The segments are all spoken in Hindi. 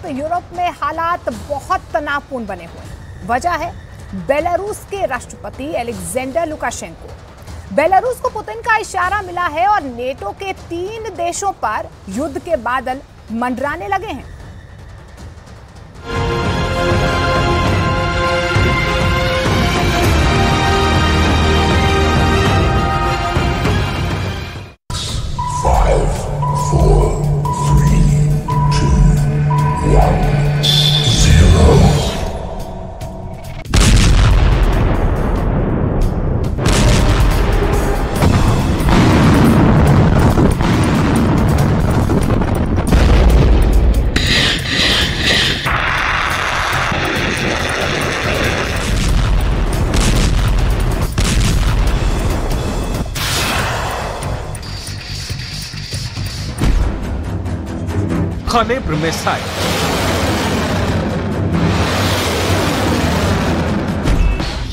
वक्त यूरोप में हालात बहुत तनावपूर्ण बने हुए हैं। वजह है बेलारूस के राष्ट्रपति अलेक्जेंडर लुकाशेंको। बेलारूस को पुतिन का इशारा मिला है और नेटो के 3 देशों पर युद्ध के बादल मंडराने लगे हैं। कैलिब्र missile,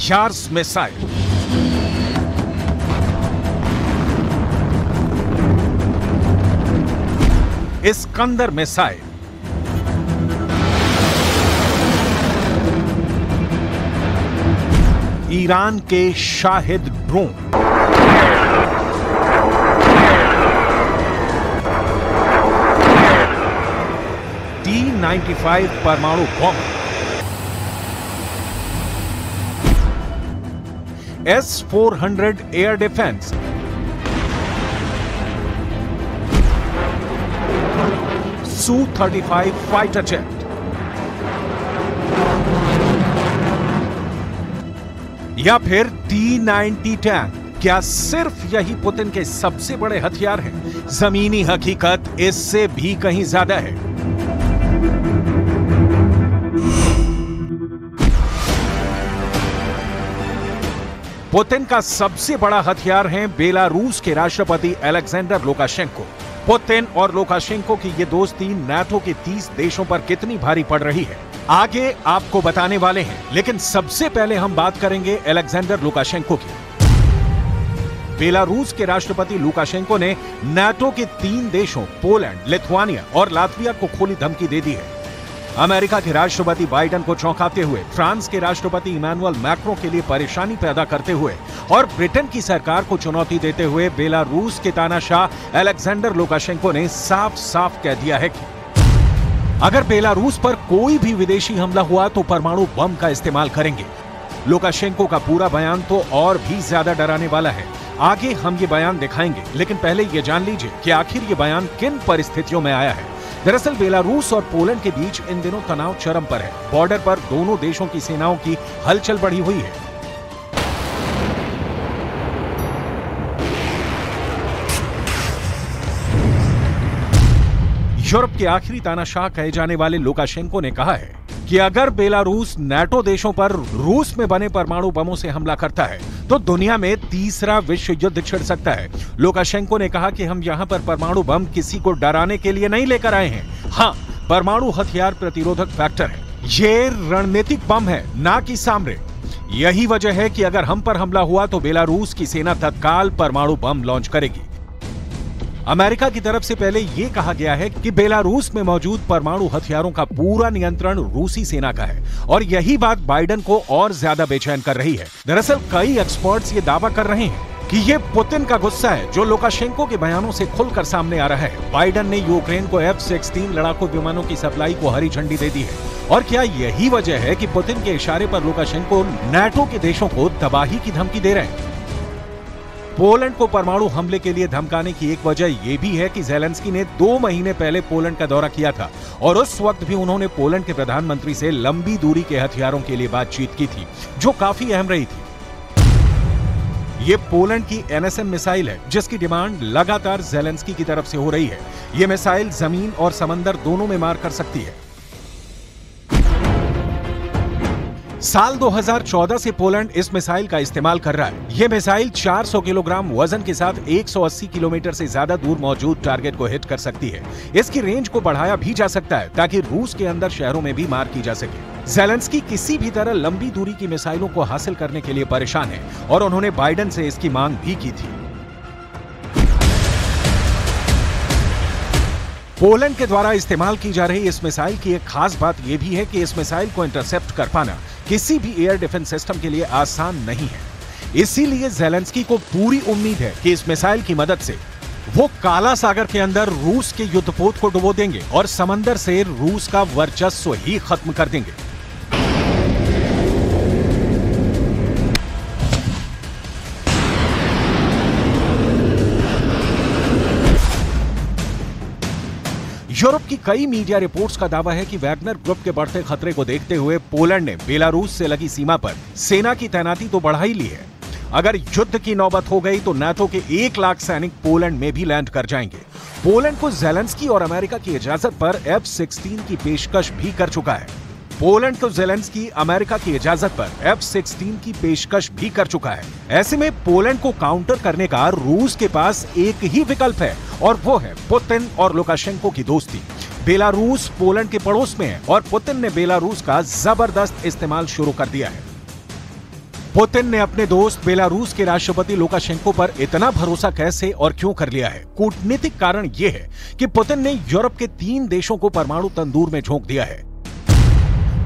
years missile, Iskander missile, Iran के शाहिद ड्रोन, T-95 परमाणु बम, S-400 air defence, Su-35 fighter jet, या फिर T-90 टैंक। क्या सिर्फ यही पुतिन के सबसे बड़े हथियार हैं? जमीनी हकीकत इससे भी कहीं ज्यादा है। पुतिन का सबसे बड़ा हथियार है बेलारूस के राष्ट्रपति अलेक्जेंडर लुकाशेंको। पुतिन और लुकाशेंको की ये दोस्ती नाटो के 30 देशों पर कितनी भारी पड़ रही है, आगे आपको बताने वाले हैं। लेकिन सबसे पहले हम बात करेंगे अलेक्जेंडर लुकाशेंको की। बेलारूस के राष्ट्रपति लुकाशेंको ने नाटो के 3 देशों पोलैंड, लिथुआनिया और लातविया को खुली धमकी दे दी है। अमेरिका के राष्ट्रपति बाइडेन को चौंकाते हुए, फ्रांस के राष्ट्रपति इमैनुअल मैक्रों के लिए परेशानी पैदा करते हुए और ब्रिटेन की सरकार को चुनौती देते हुए बेलारूस के तानाशाह अलेक्जेंडर लुकाशेंको ने साफ साफ कह दिया है कि अगर बेलारूस पर कोई भी विदेशी हमला हुआ तो परमाणु बम का इस्तेमाल करेंगे। लुकाशेंको का पूरा बयान तो और भी ज्यादा डराने वाला है। आगे हम ये बयान दिखाएंगे, लेकिन पहले ये जान लीजिए कि आखिर ये बयान किन परिस्थितियों में आया है। दरअसल बेलारूस और पोलैंड के बीच इन दिनों तनाव चरम पर है। बॉर्डर पर दोनों देशों की सेनाओं की हलचल बढ़ी हुई है। यूरोप के आखिरी तानाशाह कहे जाने वाले लुकाशेंको ने कहा है कि अगर बेलारूस नाटो देशों पर रूस में बने परमाणु बमों से हमला करता है तो दुनिया में तीसरा विश्व युद्ध छिड़ सकता है। लुकाशेंको ने कहा कि हम यहां पर परमाणु बम किसी को डराने के लिए नहीं लेकर आए हैं। हाँ, परमाणु हथियार प्रतिरोधक फैक्टर है। ये रणनीतिक बम है, ना कि सामरिक। यही वजह है कि अगर हम पर हमला हुआ तो बेलारूस की सेना तत्काल परमाणु बम लॉन्च करेगी। अमेरिका की तरफ से पहले यह कहा गया है कि बेलारूस में मौजूद परमाणु हथियारों का पूरा नियंत्रण रूसी सेना का है और यही बात बाइडेन को और ज्यादा बेचैन कर रही है। दरअसल कई एक्सपर्ट्स ये दावा कर रहे हैं कि ये पुतिन का गुस्सा है जो लुकाशेंको के बयानों से खुलकर सामने आ रहा है। बाइडेन ने यूक्रेन को F-16 लड़ाकू विमानों की सप्लाई को हरी झंडी दे दी है। और क्या यही वजह है कि पुतिन के इशारे पर लुकाशेंको नाटो के देशों को तबाही की धमकी दे रहे हैं? पोलैंड को परमाणु हमले के लिए धमकाने की एक वजह यह भी है कि ज़ेलेंस्की ने 2 महीने पहले पोलैंड का दौरा किया था और उस वक्त भी उन्होंने पोलैंड के प्रधानमंत्री से लंबी दूरी के हथियारों के लिए बातचीत की थी, जो काफी अहम रही थी। ये पोलैंड की NSM मिसाइल है, जिसकी डिमांड लगातार ज़ेलेंस्की की तरफ से हो रही है। ये मिसाइल जमीन और समंदर दोनों में मार कर सकती है। साल 2014 से पोलैंड इस मिसाइल का इस्तेमाल कर रहा है। यह मिसाइल 400 किलोग्राम वजन के साथ 180 किलोमीटर से ज्यादा दूर मौजूद टारगेट को हिट कर सकती है। इसकी रेंज को बढ़ाया भी जा सकता है ताकि रूस के अंदर शहरों में भी मार की जा सके। ज़ेलेंस्की किसी भी तरह लंबी दूरी की मिसाइलों को हासिल करने के लिए परेशान है और उन्होंने बाइडेन से इसकी मांग भी की थी। पोलैंड के द्वारा इस्तेमाल की जा रही इस मिसाइल की एक खास बात यह भी है कि इस मिसाइल को इंटरसेप्ट कर पाना किसी भी एयर डिफेंस सिस्टम के लिए आसान नहीं है। इसीलिए ज़ेलेंस्की को पूरी उम्मीद है कि इस मिसाइल की मदद से वो काला सागर के अंदर रूस के युद्धपोत को डुबो देंगे और समंदर से रूस का वर्चस्व ही खत्म कर देंगे। यूरोप की कई मीडिया रिपोर्ट्स का दावा है कि वैगनर ग्रुप के बढ़ते खतरे को देखते हुए पोलैंड ने बेलारूस से लगी सीमा पर सेना की तैनाती तो बढ़ा ही ली है। अगर युद्ध की नौबत हो गई तो नाटो के 1 लाख सैनिक पोलैंड में भी लैंड कर जाएंगे। पोलैंड को ज़ेलेंस्की और अमेरिका की इजाजत पर F-16 की पेशकश भी कर चुका है। पोलैंड को ज़ेलेंस्की अमेरिका की इजाजत पर F-16 की पेशकश भी कर चुका है। ऐसे में पोलैंड को काउंटर करने का रूस के पास एक ही विकल्प है और वो है पुतिन और लुकाशेंको की दोस्ती। बेलारूस पोलैंड के पड़ोस में है और पुतिन ने बेलारूस का जबरदस्त इस्तेमाल शुरू कर दिया है। पुतिन ने अपने दोस्त बेलारूस के राष्ट्रपति लुकाशेंको पर इतना भरोसा कैसे और क्यों कर लिया है? कूटनीतिक कारण यह है कि पुतिन ने यूरोप के 3 देशों को परमाणु तंदूर में झोंक दिया है।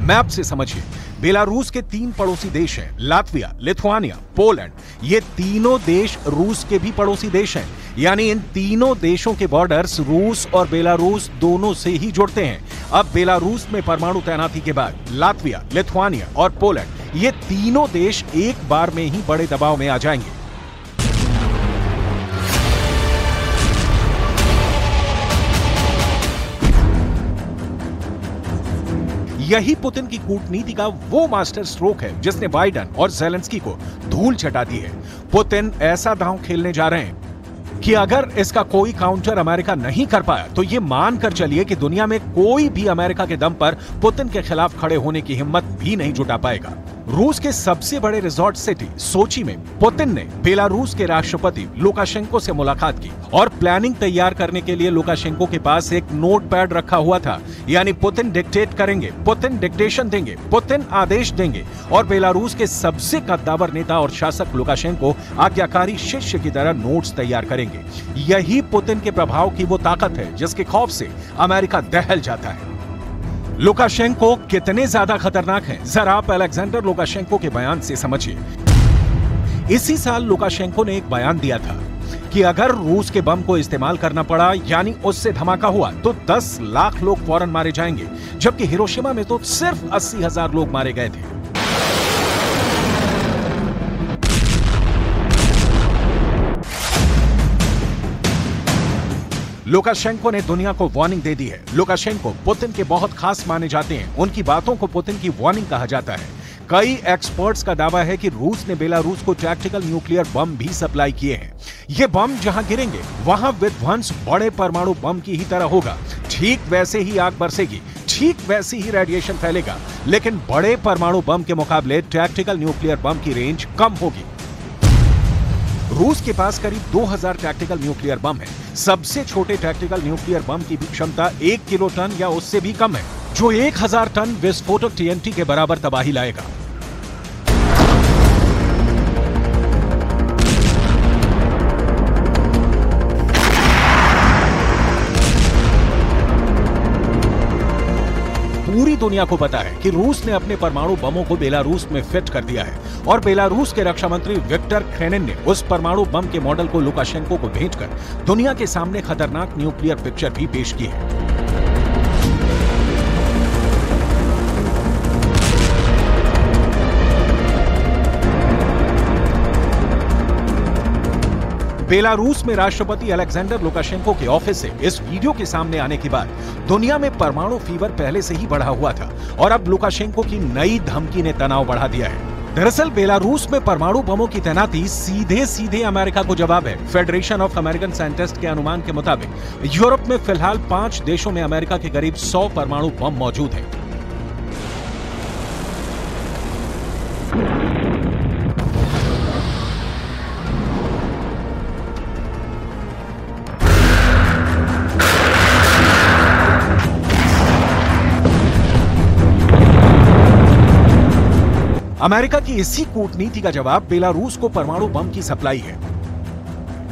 मैप से समझिए, बेलारूस के 3 पड़ोसी देश हैं, लातविया, लिथुआनिया, पोलैंड। ये तीनों देश रूस के भी पड़ोसी देश हैं, यानी इन तीनों देशों के बॉर्डर्स रूस और बेलारूस दोनों से ही जुड़ते हैं। अब बेलारूस में परमाणु तैनाती के बाद लातविया, लिथुआनिया और पोलैंड, ये तीनों देश एक बार में ही बड़े दबाव में आ जाएंगे। यही पुतिन की कूटनीति का वो मास्टर स्ट्रोक है जिसने बाइडेन और ज़ेलेंस्की को धूल चटा दी है। पुतिन ऐसा दांव खेलने जा रहे हैं कि अगर इसका कोई काउंटर अमेरिका नहीं कर पाया तो ये मानकर चलिए कि दुनिया में कोई भी अमेरिका के दम पर पुतिन के खिलाफ खड़े होने की हिम्मत भी नहीं जुटा पाएगा। रूस के सबसे बड़े रिजॉर्ट सिटी सोची में पुतिन ने बेलारूस के राष्ट्रपति लुकाशेंको से मुलाकात की और प्लानिंग तैयार करने के लिए लुकाशेंको के पास एक नोटपैड रखा हुआ था। यानी पुतिन डिक्टेट करेंगे, पुतिन डिक्टेशन देंगे, पुतिन आदेश देंगे और बेलारूस के सबसे कद्दावर नेता और शासक लुकाशेंको आज्ञाकारी शिष्य की तरह नोट्स तैयार करेंगे। यही पुतिन के प्रभाव की वो ताकत है जिसके खौफ से अमेरिका दहल जाता है। लुकाशेंको कितने ज्यादा खतरनाक हैं, जरा आप अलेक्जेंडर लुकाशेंको के बयान से समझिए। इसी साल लुकाशेंको ने एक बयान दिया था कि अगर रूस के बम को इस्तेमाल करना पड़ा, यानी उससे धमाका हुआ, तो 10 लाख लोग फौरन मारे जाएंगे, जबकि हिरोशिमा में तो सिर्फ 80,000 लोग मारे गए थे। लुकाशेंको ने दुनिया को वार्निंग दे दी है। लुकाशेंको पुतिन के बहुत खास माने जाते हैं। उनकी बातों को पुतिन की वार्निंग कहा जाता है। कई एक्सपर्ट्स का दावा है कि रूस ने बेलारूस को टैक्टिकल न्यूक्लियर बम भी सप्लाई किए हैं। ये बम जहां गिरेंगे वहां विध्वंस बड़े परमाणु बम की ही तरह होगा। ठीक वैसे ही आग बरसेगी, ठीक वैसी ही रेडिएशन फैलेगा, लेकिन बड़े परमाणु बम के मुकाबले टैक्टिकल न्यूक्लियर बम की रेंज कम होगी। रूस के पास करीब 2000 टैक्टिकल न्यूक्लियर बम है। सबसे छोटे टैक्टिकल न्यूक्लियर बम की भी क्षमता 1 किलोटन या उससे भी कम है, जो 1000 टन विस्फोटक TNT के बराबर तबाही लाएगा। पूरी दुनिया को पता है कि रूस ने अपने परमाणु बमों को बेलारूस में फिट कर दिया है और बेलारूस के रक्षा मंत्री विक्टर क्रेनिन ने उस परमाणु बम के मॉडल को लुकाशेंको को भेजकर दुनिया के सामने खतरनाक न्यूक्लियर पिक्चर भी पेश की है। बेलारूस में राष्ट्रपति अलेक्जेंडर लुकाशेंको के ऑफिस से इस वीडियो के सामने आने के बाद दुनिया में परमाणु फीवर पहले से ही बढ़ा हुआ था और अब लुकाशेंको की नई धमकी ने तनाव बढ़ा दिया है। दरअसल बेलारूस में परमाणु बमों की तैनाती सीधे अमेरिका को जवाब है। फेडरेशन ऑफ अमेरिकन साइंटिस्ट के अनुमान के मुताबिक यूरोप में फिलहाल 5 देशों में अमेरिका के करीब 100 परमाणु बम मौजूद हैं। अमेरिका की इसी कूटनीति का जवाब बेलारूस को परमाणु बम की सप्लाई है।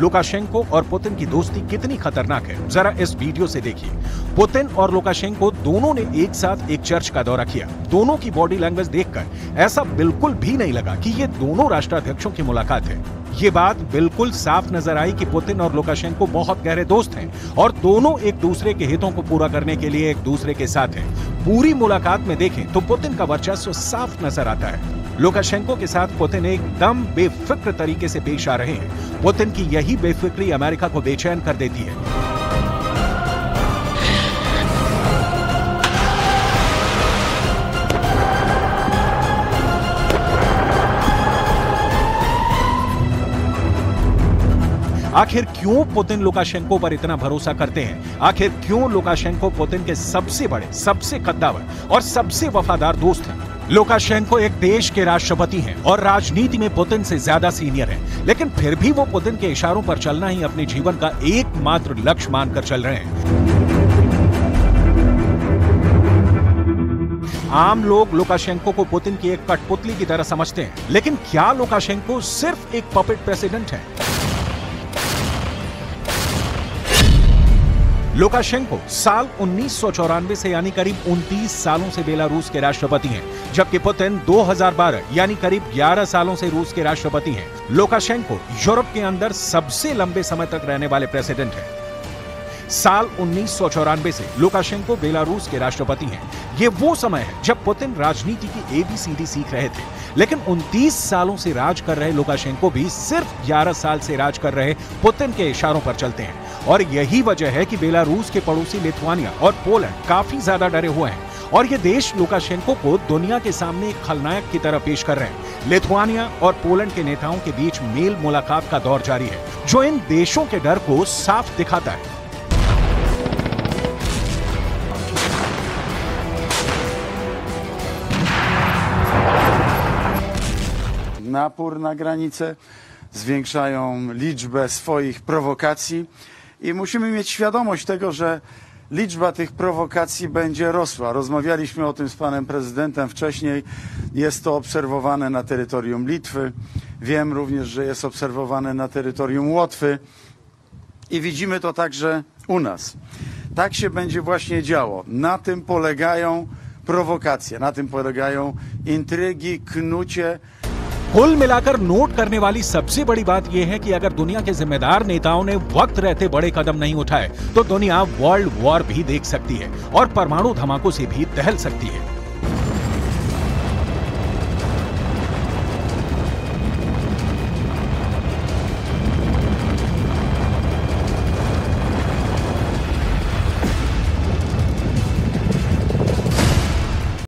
लुकाशेंको और पुतिन की दोस्ती कितनी खतरनाक है, जरा इस वीडियो से देखिए। पुतिन और लुकाशेंको दोनों ने एक साथ एक चर्च का दौरा किया। दोनों की बॉडी लैंग्वेज देखकर ऐसा बिल्कुल भी नहीं लगा कि ये दोनों राष्ट्राध्यक्षों की मुलाकात है। ये बात बिल्कुल साफ नजर आई कि पुतिन और लुकाशेंको बहुत गहरे दोस्त हैं और दोनों एक दूसरे के हितों को पूरा करने के लिए एक दूसरे के साथ हैं। पूरी मुलाकात में देखें तो पुतिन का वर्चस्व साफ नजर आता है। लुकाशेंको के साथ पुतिन एकदम बेफिक्र तरीके से पेश आ रहे हैं। पुतिन की यही बेफिक्री अमेरिका को बेचैन कर देती है। आखिर क्यों पुतिन लुकाशेंको पर इतना भरोसा करते हैं? आखिर क्यों लुकाशेंको पुतिन के सबसे बड़े, सबसे कद्दावर और सबसे वफादार दोस्त हैं? लुकाशेंको एक देश के राष्ट्रपति हैं और राजनीति में पुतिन से ज्यादा सीनियर हैं, लेकिन फिर भी वो पुतिन के इशारों पर चलना ही अपने जीवन का एकमात्र लक्ष्य मानकर चल रहे हैं। आम लोग लुकाशेंको को पुतिन की एक कठपुतली की तरह समझते हैं, लेकिन क्या लुकाशेंको सिर्फ एक पपेट प्रेसिडेंट है? लुकाशेंको साल 1994 से यानी करीब 29 सालों से बेलारूस के राष्ट्रपति हैं, जबकि पुतिन 2012 यानी करीब 11 सालों से रूस के राष्ट्रपति हैं। लुकाशेंको यूरोप के अंदर सबसे लंबे समय तक रहने वाले प्रेसिडेंट हैं। साल 1994 से लुकाशेंको बेलारूस के राष्ट्रपति हैं। ये वो समय है जब पुतिन राजनीति की ABCD सीख रहे थे, लेकिन 29 सालों से राज कर रहे लुकाशेंको भी सिर्फ 11 साल से राज कर रहे पुतिन के इशारों पर चलते हैं। और यही वजह है कि बेलारूस के पड़ोसी लिथुआनिया और पोलैंड काफी ज्यादा डरे हुए हैं और ये देश लुकाशेंको को दुनिया के सामने एक खलनायक की तरह पेश कर रहे हैं। लिथुआनिया और पोलैंड के नेताओं के बीच मेल मुलाकात का दौर जारी है, जो इन देशों के डर को साफ दिखाता है। Napór na granicę, zwiększają liczbę swoich prowokacji i musimy mieć świadomość tego, że liczba tych prowokacji będzie rosła. Rozmawialiśmy o tym z panem prezydentem wcześniej. Jest to obserwowane na terytorium Litwy. Wiem również, że jest obserwowane na terytorium Łotwy i widzimy to także u nas. Tak się będzie właśnie działo. Na tym polegają prowokacje, na tym polegają intrygi, knucie. कुल मिलाकर नोट करने वाली सबसे बड़ी बात यह है कि अगर दुनिया के जिम्मेदार नेताओं ने वक्त रहते बड़े कदम नहीं उठाए तो दुनिया वर्ल्ड वॉर भी देख सकती है और परमाणु धमाकों से भी दहल सकती है।